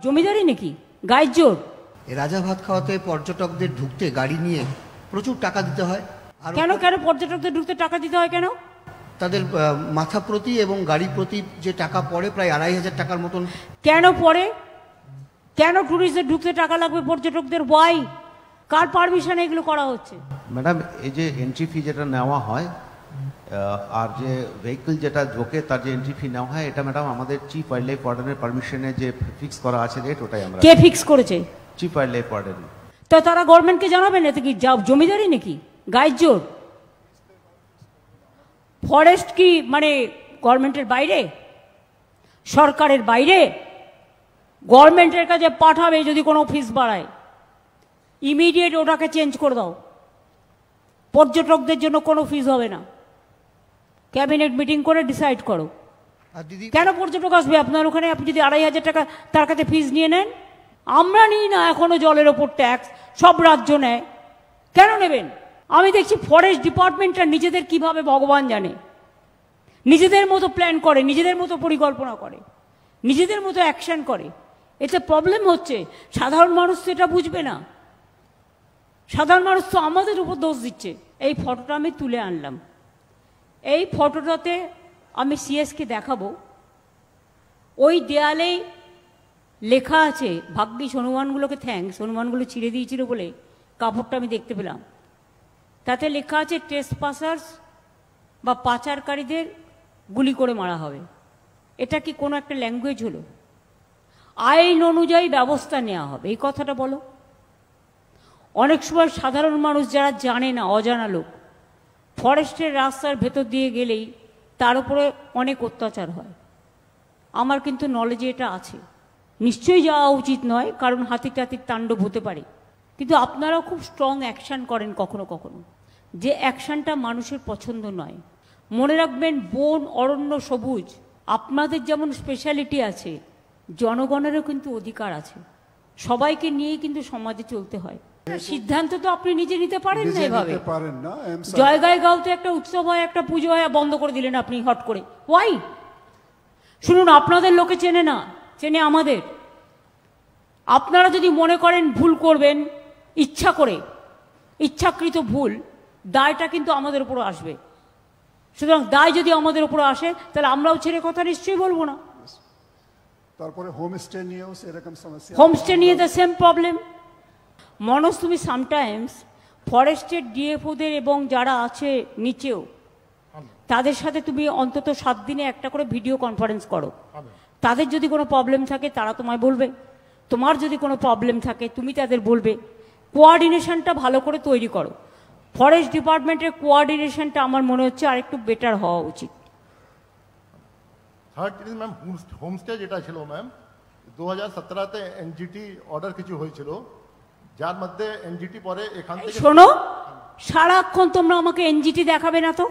জমিদারি নাকি গায়ের জোর? রাজা ভাত খাওয়াতে পর্যটকদের ঢুকতে গাড়ি নিয়ে প্রচুর টাকা দিতে হয়। আর কেন কেন পর্যটকদের ঢুকতে টাকা দিতে হয় কেন? তাদের মাথা প্রতি এবং গাড়ি প্রতি যে টাকা পড়ে প্রায় 2500 টাকার মতন। কেন পড়ে? কেন টুরিস্টদের ঢুকতে টাকা লাগবে পর্যটকদের? ওয়াই? কার পারমিশনে এগুলো করা হচ্ছে? ম্যাডাম, এই যে এন্ট্রি ফি যেটা নেওয়া হয় আর যে ভেহিকল যেটা ঢোকে তার যে এন্ট্রি ফি নেওয়া হয়, এটা ম্যাডাম আমাদের চিফ ওয়াইল্ড লাইফ ওয়ার্ডেনের পারমিশনে যে ফিক্স করা আছে রেট, ওটাই আমরা। কে ফিক্স করেছে? Chief wild life warden. তো তারা গভর্নমেন্টকে জানাবেন, এতে কি জমিদারি নাকি গায়ের জোর? ফরেস্ট কি মানে গভর্নমেন্টের বাইরে, সরকারের বাইরে? গভর্নমেন্টের কাছে পাঠাবে যদি কোনো ফিস বাড়ায়, ইমিডিয়েট ওটাকে চেঞ্জ করে দাও। পর্যটকদের জন্য কোনো ফিস হবে না, ক্যাবিনেট মিটিং করে ডিসাইড করো। কেন পর্যটক আসবে আপনার ওখানে? আপনি যদি 2500 টাকা তার কাছে ফিস নিয়ে নেন। আমরা নিই না এখনো জলের ওপর ট্যাক্স, সব রাজ্য নেয়, কেন নেবেন? আমি দেখছি ফরেস্ট ডিপার্টমেন্টটা নিজেদের কিভাবে ভগবান জানে, নিজেদের মতো প্ল্যান করে, নিজেদের মতো পরিকল্পনা করে, নিজেদের মতো অ্যাকশন করে। এতে প্রবলেম হচ্ছে। সাধারণ মানুষ তো এটা বুঝবে না। সাধারণ মানুষ তো আমাদের উপর দোষ দিচ্ছে। এই ফটোটা আমি তুলে আনলাম। এই ফটোটাতে আমি সিএসকে দেখাবো। ওই দেয়ালেই লেখা আছে, ভাগ্যিস হনুমানগুলোকে থ্যাঙ্কস, হনুমানগুলো ছিঁড়ে দিয়েছিল বলে কাপড়টা আমি দেখতে পেলাম। তাতে লেখা আছে ট্রেসপাসার্স বা পাচারকারীদের গুলি করে মারা হবে। এটা কি কোনো একটা ল্যাঙ্গুয়েজ হলো? আইন অনুযায়ী ব্যবস্থা নেওয়া হবে, এই কথাটা বলো। অনেক সময় সাধারণ মানুষ যারা জানে না, অজানা লোক, ফরেস্টের রাস্তার ভেতর দিয়ে গেলেই তার উপরে অনেক অত্যাচার হয়। আমার কিন্তু নলেজে এটা আছে। নিশ্চয়ই যাওয়া উচিত নয়, কারণ হাতি টাতির তাণ্ডব হতে পারে। কিন্তু আপনারাও খুব স্ট্রং অ্যাকশান করেন কখনো কখনো, যে অ্যাকশানটা মানুষের পছন্দ নয়। মনে রাখবেন, বন, অরণ্য, সবুজ আপনাদের যেমন স্পেশালিটি আছে, জনগণেরও কিন্তু অধিকার আছে। সবাইকে নিয়েই কিন্তু সমাজে চলতে হয়। সিদ্ধান্ত তো আপনি নিজে নিতে পারেন না এভাবে। জয়গায় গাওতে একটা উৎসব হয়, একটা পুজো হয়, বন্ধ করে দিলেন আপনি হট করে। ওয়াই? শুনুন, আপনাদের লোকে চেনে না, চেনে আমাদের। আপনারা যদি মনে করেন ভুল করবেন ইচ্ছা করে, ইচ্ছাকৃত ভুল, দায়টা কিন্তু আমাদের উপর আসবে। সুতরাং দায় যদি আমাদের উপর আসে, তাহলে আমরাও ছেড়ে কথা নিশ্চয়ই বলবো না। তারপরে হোমস্টে নিয়েও সেরকম সমস্যা। হোমস্টে নিয়ে দ্য সেম প্রবলেম। মনোজ, তুমি সামটাইমস ফরেস্টের ডিএফওদের এবং যারা আছে নিচেও, তাদের সাথে তুমি অন্তত 7 দিনে একটা করে ভিডিও কনফারেন্স করো। তাদের যদি কোনো প্রবলেম থাকে তারা তোমায় বলবে, তোমার যদি কোনো প্রবলেম থাকে তুমি তাদের বলবে। কোঅর্ডিনেশনটা ভালো করে তৈরি করো। ফরেস্ট ডিপার্টমেন্টের কোঅর্ডিনেশনটা আমার মনে হচ্ছে আরেকটু বেটার হওয়া উচিত। থার্ড জিনিস ম্যাম, হোমস্টে যেটা ছিল ম্যাম, 2017-তে এনজিটি অর্ডার কিছু হয়েছিল, যার মধ্যে এনজিটি পরে এখান থেকে। শোনো, সারাক্ষণ তোমরা আমাকে এনজিটি দেখাবে না তো।